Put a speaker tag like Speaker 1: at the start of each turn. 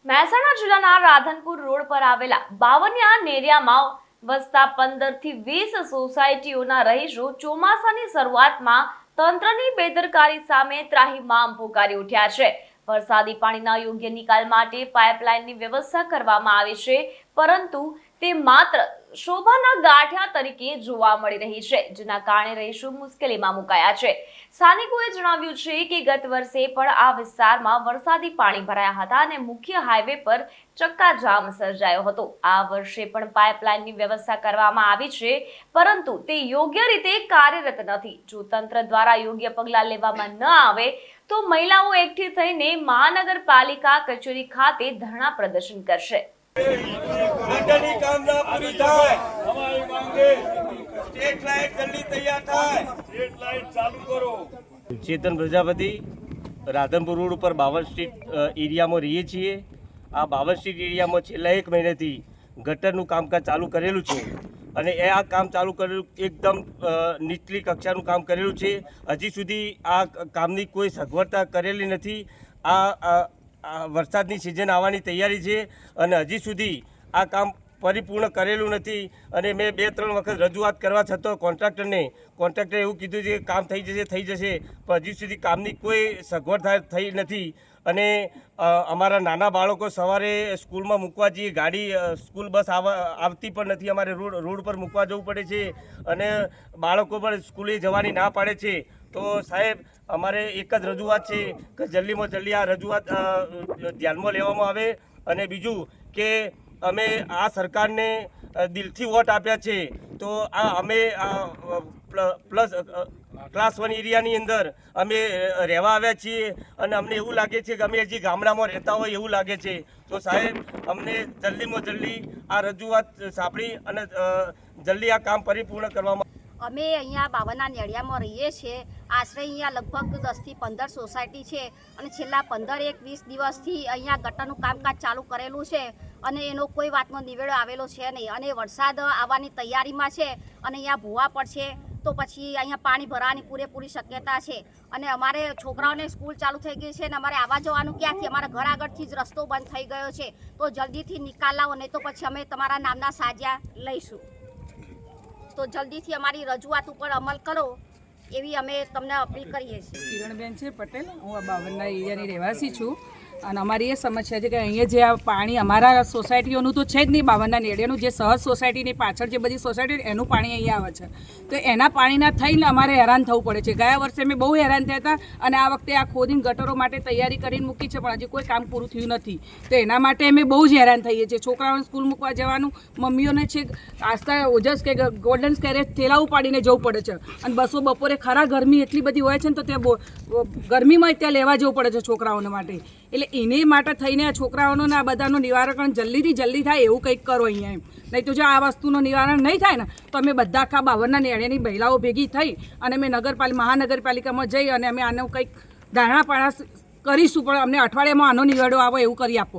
Speaker 1: મહેસાણા જિલ્લાના રાધનપુર રોડ પર આવેલા બાવનિયા નેરિયામાં વસતા 15 થી 20 સોસાયટીઓના રહીશો ચોમાસાની શરૂઆતમાં તંત્રની બેદરકારી સામે ત્રાહિમામ પોકારી ઉઠ્યા છે। વરસાદી પાણીના યોગ્ય નિકાલ માટે પાઇપલાઇનની વ્યવસ્થા કરવામાં આવી છે, પરંતુ તે માત્ર શોભાના ગાંઠિયા તરીકે જોવા મળી રહી છે, જેના કારણે રહીશો મુશ્કેલીમાં મુકાયા છે। સ્થાનિકોએ જણાવ્યું છે કે ગત વર્ષે પણ આ વિસ્તારમાં વરસાદી પાણી ભરાયા હતા અને મુખ્ય હાઈવે પર ચક્કાજામ સર્જાયો હતો। આ વર્ષે પણ પાઇપલાઇનની વ્યવસ્થા કરવામાં આવી છે, પરંતુ તે યોગ્ય રીતે કાર્યરત નથી। જો તંત્ર દ્વારા યોગ્ય પગલાં લેવામાં ન આવે તો મહિલાઓ એકઠી થઈને મહાનગરપાલિકા કચેરી ખાતે ધરણા પ્રદર્શન કરશે।
Speaker 2: ગટરની કામના પૂરી થાય, અમારી માંગે સ્ટ્રીટ લાઇટ જલ્દી તૈયાર થાય, સ્ટ્રીટ લાઇટ ચાલુ કરો। ચેતન પ્રજાપતિ, રાધનપુર રોડ ઉપર 52 સ્ટ્રીટ એરિયામાં રહીએ છીએ। આ 52 સ્ટ્રીટ એરિયામાં છેલ્લા 1 મહિનાથી ગટરનું કામકાજ ચાલુ કરેલું છે અને આ કામ ચાલુ કરેલું એકદમ નીચલી કક્ષાનું કામ કરેલું છે। હજી સુધી આ કામની કોઈ સગવડતા કરેલી નથી। આ વરસાદની સિઝન આવવાની તૈયારી છે અને હજી સુધી આ કામ પરિપૂર્ણ કરેલું નથી અને મેં 2-3 વખત રજૂઆત કરવા છતાં કોન્ટ્રાક્ટરે એવું કીધું છે કે કામ થઈ જશે, પણ હજી સુધી કામની કોઈ સગવડ થઈ નથી। અને અમારા નાના બાળકો સવારે સ્કૂલમાં મૂકવા જઈએ, ગાડી સ્કૂલ બસ આવતી પણ નથી, અમારે રોડ પર મૂકવા જવું પડે છે અને બાળકો પણ સ્કૂલે જવાની ના પાડે છે। તો સાહેબ, અમારે એક જ રજૂઆત છે કે જલ્દીમાં જલ્દી આ રજૂઆત ધ્યાનમાં લેવામાં આવે। અને બીજું કે અમે આ સરકારને દિલથી વોટ આપ્યા છે, તો અમે ક્લાસ 1 એરિયાની અંદર અમે રહેવા આવ્યા છીએ અને અમને એવું લાગે છે કે અમે હજી ગામડામાં રહેતા હોય એવું લાગે છે। તો સાહેબ, અમને જલ્દીમાં જલ્દી આ રજૂઆત સાંભળી અને જલ્દી આ કામ પરિપૂર્ણ કરવામાં।
Speaker 3: અમે અહીંયા બાવના નેડિયામાં રહીએ છીએ। આશરે અહીંયા લગભગ 10 થી 15 સોસાયટી છે અને છેલ્લા 15-20 દિવસથી અહીંયા ગટરનું કામકાજ ચાલુ કરેલું છે અને એનો કોઈ વાતનો નિવેડો આવેલો છે નહીં અને વરસાદ આવવાની તૈયારીમાં છે અને અહીંયા ભૂવા પડશે તો પછી અહીંયા પાણી ભરાવાની પૂરેપૂરી શક્યતા છે અને અમારે છોકરાઓને સ્કૂલ ચાલુ થઈ ગઈ છે અને અમારે આવવા જવાનું ક્યાંથી? અમારા ઘર આગળથી જ રસ્તો બંધ થઈ ગયો છે, તો જલ્દીથી નિકાલ લાવો, નહીં તો પછી અમે તમારા નામના સાજા લઈશું। તો જલ્દીથી અમારી રજૂઆત ઉપર અમલ કરો એવી અમે તમને અપીલ કરીએ છીએ।
Speaker 4: કિરણબેન છે પટેલ, હું આ બાવનના એરિયાની રહેવાસી છું અને અમારી એ સમસ્યા છે કે અહીંયા જે આ પાણી અમારા સોસાયટીઓનું તો છે જ નહીં, બાવનના નેડિયાનું જે સહજ સોસાયટીની પાછળ જે બધી સોસાયટી એનું પાણી અહીંયા આવે છે, તો એના પાણીના થઈને અમારે હેરાન થવું પડે છે। ગયા વર્ષે અમે બહુ હેરાન થયા હતા અને આ વખતે આ ખોદીને ગટરો માટે તૈયારી કરીને મૂકી છે, પણ હજી કોઈ કામ પૂરું થયું નથી, તો એના માટે અમે બહુ જ હેરાન થઈએ છીએ। છોકરાઓને સ્કૂલ મૂકવા જવાનું, મમ્મીઓને છે આસ્થા ઓજસ કે ગોલ્ડન કેરેજ થેલા ઉપાડીને જવું પડે છે અને બપોરે ખરા ગરમી એટલી બધી હોય છે ને, તો ત્યાં ગરમીમાં ત્યાં લેવા જવું પડે છે છોકરાઓને માટે। એટલે એને માટે થઈને આ છોકરાઓનું આ બધાનું નિવારણ જલ્દીથી જલ્દી થાય એવું કંઈક કરો અહીંયા એમ। નહીં તો જો આ વસ્તુનું નિવારણ નહીં થાય ને તો અમે બધા આખા બાવનના નેડિયાની મહિલાઓ ભેગી થઈ અને અમે મહાનગરપાલિકામાં જઈ અને અમે આનું કંઈક ધારણા પાણા કરીશું, પણ અમને અઠવાડિયામાં આનો નિવેડો આવે એવું કરી આપો।